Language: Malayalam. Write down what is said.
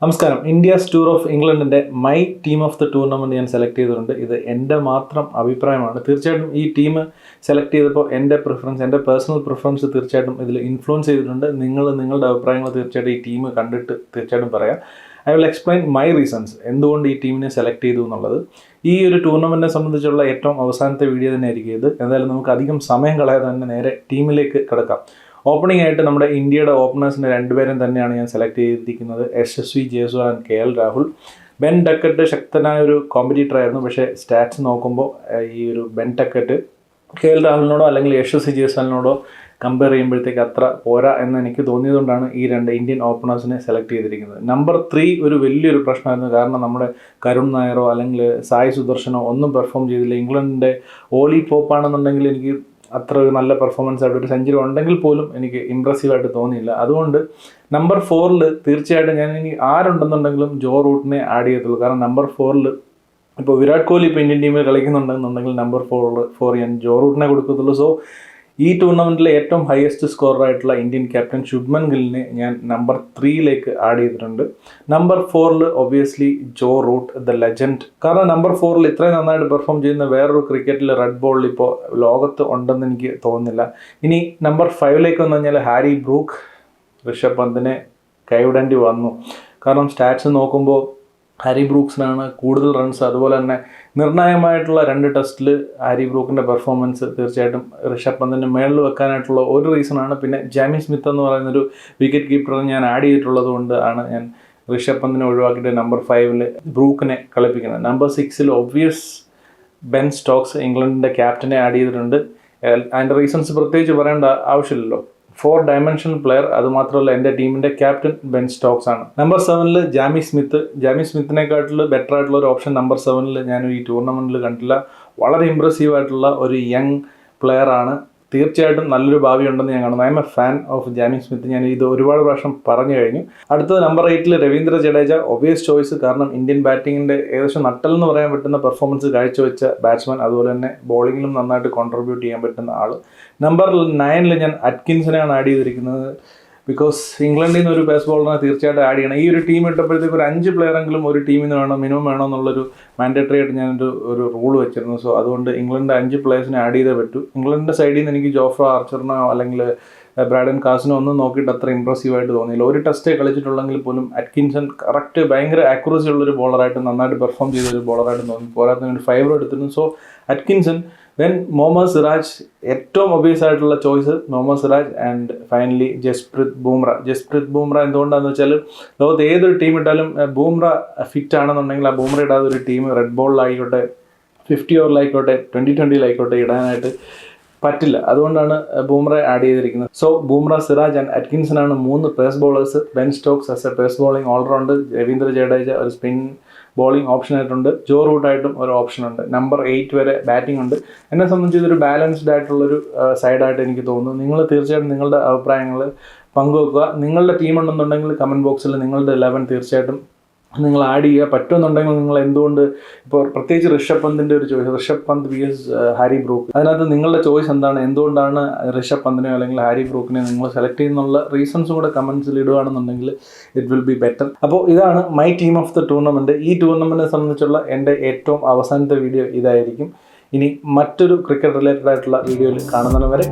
നമസ്കാരം. ഇന്ത്യസ് ടൂർ ഓഫ് ഇംഗ്ലണ്ടിൻ്റെ my team of the tournament ഞാൻ സെലക്ട് ചെയ്തിട്ടുണ്ട്. ഇത് എൻ്റെ മാത്രം അഭിപ്രായമാണ്. തീർച്ചയായിട്ടും ഈ ടീം സെലക്ട് ചെയ്തപ്പോൾ എൻ്റെ പേഴ്സണൽ പ്രിഫറൻസ് തീർച്ചയായിട്ടും ഇതിൽ ഇൻഫ്ലുവൻസ് ചെയ്തിട്ടുണ്ട്. നിങ്ങളുടെ അഭിപ്രായങ്ങൾ തീർച്ചയായിട്ടും ഈ ടീം കണ്ടിട്ട് തീർച്ചയായിട്ടും പറയാം. I will explain my reasons എന്തുകൊണ്ട് ഈ ടീമിനെ സെലക്ട് ചെയ്തു എന്നുള്ളത്. ഈ ഒരു ടൂർണമെൻറ്റിനെ സംബന്ധിച്ചുള്ള ഏറ്റവും അവസാനത്തെ വീഡിയോ തന്നെ ആയിരിക്കും ഇത്. എന്തായാലും നമുക്ക് അധികം സമയം കളയാതെ തന്നെ നേരെ ടീമിലേക്ക് കിടക്കാം. ഓപ്പണിംഗ് ആയിട്ട് നമ്മുടെ ഇന്ത്യയുടെ ഓപ്പണേഴ്സിനെ രണ്ടുപേരും തന്നെയാണ് ഞാൻ സെലക്ട് ചെയ്തിരിക്കുന്നത്. Yashasvi Jaiswal and K L Rahul. Ben Duckett ശക്തനായ ഒരു കോമ്പറ്റീറ്റർ ആയിരുന്നു. പക്ഷേ സ്റ്റാറ്റ്സ് നോക്കുമ്പോൾ ഈ ഒരു ബെൻ ഡക്കറ്റ് കെ എൽ രാഹുലിനോടോ അല്ലെങ്കിൽ യശസ്വി ജയ്സ്വാളിനോടോ കമ്പയർ ചെയ്യുമ്പോഴത്തേക്ക് അത്ര പോരാ എന്ന് എനിക്ക് തോന്നിയതുകൊണ്ടാണ് ഈ രണ്ട് ഇന്ത്യൻ ഓപ്പണേഴ്സിനെ സെലക്ട് ചെയ്തിരിക്കുന്നത്. നമ്പർ 3 ഒരു വലിയൊരു പ്രശ്നമായിരുന്നു. കാരണം നമ്മുടെ കരുൺ നായരോ അല്ലെങ്കിൽ സായി സുദർശനോ ഒന്നും പെർഫോം ചെയ്തില്ല. ഇംഗ്ലണ്ടിൻ്റെ ഓലി പോപ്പാണെന്നുണ്ടെങ്കിൽ എനിക്ക് അത്ര ഒരു നല്ല പെർഫോമൻസ് ആയിട്ട് ഒരു സെഞ്ചുറി ഉണ്ടെങ്കിൽ പോലും എനിക്ക് ഇമ്പ്രസീവായിട്ട് തോന്നിയില്ല. അതുകൊണ്ട് നമ്പർ 4 തീർച്ചയായിട്ടും ഞാൻ ഇനി ആരുണ്ടെന്നുണ്ടെങ്കിലും ജോ റൂട്ടിനെ ആഡ് ചെയ്യത്തുള്ളൂ. കാരണം നമ്പർ 4 ഇപ്പോൾ വിരാട് കോഹ്ലി ഇപ്പോൾ ഇന്ത്യൻ ടീമിൽ കളിക്കുന്നുണ്ടെന്നുണ്ടെങ്കിൽ നമ്പർ 4 ഞാൻ ജോ റൂട്ടിനെ കൊടുക്കത്തുള്ളൂ. സോ ഈ ടൂർണമെൻറ്റിലെ ഏറ്റവും ഹയസ്റ്റ് സ്കോറായിട്ടുള്ള ഇന്ത്യൻ ക്യാപ്റ്റൻ ശുഭ്മൻ ഗില്ലിനെ ഞാൻ നമ്പർ 3 ആഡ് ചെയ്തിട്ടുണ്ട്. Number 4 obviously Joe Root the legend. കാരണം നമ്പർ 4 ഇത്രയും നന്നായിട്ട് പെർഫോം ചെയ്യുന്ന വേറൊരു ക്രിക്കറ്റിൽ റെഡ് ബോളിൽ ഇപ്പോൾ ലോകത്ത് ഉണ്ടെന്ന് എനിക്ക് തോന്നുന്നില്ല. ഇനി നമ്പർ 5 വന്നു കഴിഞ്ഞാൽ ഹാരി ബ്രൂക്ക് ഋഷഭ് പന്തിനെ കൈവിടേണ്ടി വന്നു. കാരണം സ്റ്റാറ്റ്സ് നോക്കുമ്പോൾ ഹാരി ബ്രൂക്സിനാണ് കൂടുതൽ റൺസ്. അതുപോലെ തന്നെ നിർണായകമായിട്ടുള്ള 2 ടെസ്റ്റിൽ ഹാരി ബ്രൂക്കിൻ്റെ പെർഫോമൻസ് തീർച്ചയായിട്ടും ഋഷഭ് പന്തിൻ്റെ മേളിൽ വെക്കാനായിട്ടുള്ള ഒരു റീസണാണ്. പിന്നെ ജാമി സ്മിത്ത് എന്ന് പറയുന്നൊരു വിക്കറ്റ് കീപ്പറെ ഞാൻ ആഡ് ചെയ്തിട്ടുള്ളത് കൊണ്ട് ആണ് ഞാൻ ഋഷഭ് പന്തിനെ ഒഴിവാക്കിയിട്ട് നമ്പർ 5 ബ്രൂക്കിനെ കളിപ്പിക്കുന്നത്. നമ്പർ 6 ഒബ്വിയസ് ബെൻ സ്റ്റോക്സ് ഇംഗ്ലണ്ടിൻ്റെ ക്യാപ്റ്റനെ ആഡ് ചെയ്തിട്ടുണ്ട്. അതിൻ്റെ റീസൺസ് പ്രത്യേകിച്ച് പറയേണ്ട ആവശ്യമില്ലല്ലോ. 4 ഡയമെൻഷണൽ പ്ലെയർ. അതുമാത്രമല്ല എൻ്റെ ടീമിൻ്റെ ക്യാപ്റ്റൻ ബെൻ സ്റ്റോക്സ് ആണ്. നമ്പർ 7 ജാമി സ്മിത്തിനെക്കാട്ടിൽ ബെറ്റർ ആയിട്ടുള്ള ഒരു ഓപ്ഷൻ നമ്പർ 7 ഞാൻ ഈ ടൂർണമെൻറ്റിൽ കണ്ടില്ല. വളരെ ഇമ്പ്രസീവ് ആയിട്ടുള്ള ഒരു യങ് പ്ലെയർ ആണ്. തീർച്ചയായിട്ടും നല്ലൊരു ഭാവി ഉണ്ടെന്ന് ഞാൻ കാണുന്നു. I M A fan of Jamie Smith. ഞാൻ ഇത് ഒരുപാട് പ്രാവശ്യം പറഞ്ഞു കഴിഞ്ഞു. അടുത്തത് നമ്പർ 8 രവീന്ദ്ര ജഡേജ. ഒബിയസ് ചോയ്സ്. കാരണം ഇന്ത്യൻ ബാറ്റിങ്ങിൻ്റെ ഏകദേശം നട്ടൽ എന്ന് പറയാൻ പറ്റുന്ന പെർഫോമൻസ് കാഴ്ചവെച്ച ബാറ്റ്സ്മാൻ. അതുപോലെ തന്നെ ബോളിങ്ങിലും നന്നായിട്ട് കോൺട്രിബ്യൂട്ട് ചെയ്യാൻ പറ്റുന്ന ആൾ. നമ്പർ 9 ഞാൻ അറ്റ്കിൻസിനെയാണ് ആഡ് ചെയ്തിരിക്കുന്നത്. ബിക്കോസ് ഇംഗ്ലണ്ടിൽ നിന്ന് ഒരു പേസ് ബോളറിനെ തീർച്ചയായിട്ടും ആഡ് ചെയ്യണം. ഈ ഒരു ടീം ഇട്ടപ്പോഴത്തേക്ക് ഒരു 5 പ്ലെയറെങ്കിലും ഒരു ടീമിൽ നിന്ന് മിനിമം വേണം എന്നുള്ളൊരു മാൻഡേറ്ററി ആയിട്ട് ഞാനൊരു റൂൾ വെച്ചിരുന്നു. സോ അതുകൊണ്ട് ഇംഗ്ലണ്ടിൻ്റെ 5 പ്ലേയേഴ്സിനെ ആഡ് ചെയ്തേ പറ്റൂ. ഇംഗ്ലണ്ടിൻ്റെ സൈഡിൽ നിന്ന് എനിക്ക് ജോഫ്ര ആർച്ചറിനോ അല്ലെങ്കിൽ ബ്രാഡൻ കാസിനോ ഒന്നും നോക്കിയിട്ട് അത്ര ഇമ്പ്രസീവായിട്ട് തോന്നിയില്ല. ഒരു ടെസ്റ്റേ കളിച്ചിട്ടുള്ളെങ്കിൽ പോലും അറ്റ്കിൻസൺ കറക്റ്റ് ഭയങ്കര ആക്യുറസി ഉള്ളൊരു ബോളറായിട്ട് നന്നായിട്ട് പെർഫോം ചെയ്തൊരു ബോളറായിട്ട് തോന്നി. പോരാത്തതിന് ഒരു 5 എടുത്തിരുന്നു. So Atkinson. Then Mohammed Siraj. ഏറ്റവും ഒബിയസ് ആയിട്ടുള്ള choice Mohammed Siraj. And finally Jasprit Bumrah. എന്തുകൊണ്ടാണെന്ന് വെച്ചാൽ ലോകത്ത് ഏതൊരു ടീം ഇട്ടാലും ബൂംറ ഫിറ്റ് ആണെന്നുണ്ടെങ്കിൽ ആ ബൂംറ ഇടാതെ ഒരു ടീം റെഡ് ബോളിലായിക്കോട്ടെ 50 ഓവറിലായിക്കോട്ടെ 2020 ഇടാനായിട്ട് പറ്റില്ല. അതുകൊണ്ടാണ് ബൂംറ ആഡ് ചെയ്തിരിക്കുന്നത്. So Bumrah, Siraj and Atkinson ആണ് 3 pace bowlers. Ben Stokes as a pace bowling all round. Ravindra Jadeja ഒരു സ്പിൻ ബോളിംഗ് ഓപ്ഷൻ ആയിട്ടുണ്ട്. ജോ റൂട്ടായിട്ടും ഒരു ഓപ്ഷൻ ഉണ്ട്. നമ്പർ 8 വരെ ബാറ്റിംഗ് ഉണ്ട്. എന്നെ സംബന്ധിച്ച് ഇതൊരു ബാലൻസ്ഡ് ആയിട്ടുള്ളൊരു സൈഡായിട്ട് എനിക്ക് തോന്നുന്നു. നിങ്ങൾ തീർച്ചയായിട്ടും നിങ്ങളുടെ അഭിപ്രായങ്ങൾ പങ്കുവെക്കുക. നിങ്ങളുടെ ടീം ഉണ്ടെന്നുണ്ടെങ്കിൽ കമൻറ്റ് ബോക്സിൽ നിങ്ങളുടെ 11 തീർച്ചയായിട്ടും നിങ്ങൾ ആഡ് ചെയ്യുക. പറ്റുമെന്നുണ്ടെങ്കിൽ നിങ്ങൾ എന്തുകൊണ്ട് ഇപ്പോൾ പ്രത്യേകിച്ച് ഋഷഭ് പന്തിൻ്റെ ഒരു choice, Rishabh Pant vs Harry brook, അതിനകത്ത് നിങ്ങളുടെ ചോയ്സ് എന്താണ്? എന്തുകൊണ്ടാണ് ഋഷഭ് പന്തിനെയോ അല്ലെങ്കിൽ ഹാരി ബ്രൂക്കിനെ നിങ്ങൾ സെലക്ട് ചെയ്യുന്നുള്ള റീസൺസും കൂടെ കമൻറ്റ്സിൽ ഇടുകയാണെന്നുണ്ടെങ്കിൽ ഇറ്റ് വിൽ ബി ബെറ്റർ. അപ്പോൾ ഇതാണ് my team of the tournament. ഈ ടൂർണമെൻറ്റിനെ സംബന്ധിച്ചുള്ള എൻ്റെ ഏറ്റവും അവസാനത്തെ വീഡിയോ ഇതായിരിക്കും. ഇനി മറ്റൊരു ക്രിക്കറ്റ് റിലേറ്റഡ് ആയിട്ടുള്ള വീഡിയോയിൽ കാണുന്നതിന് വരെ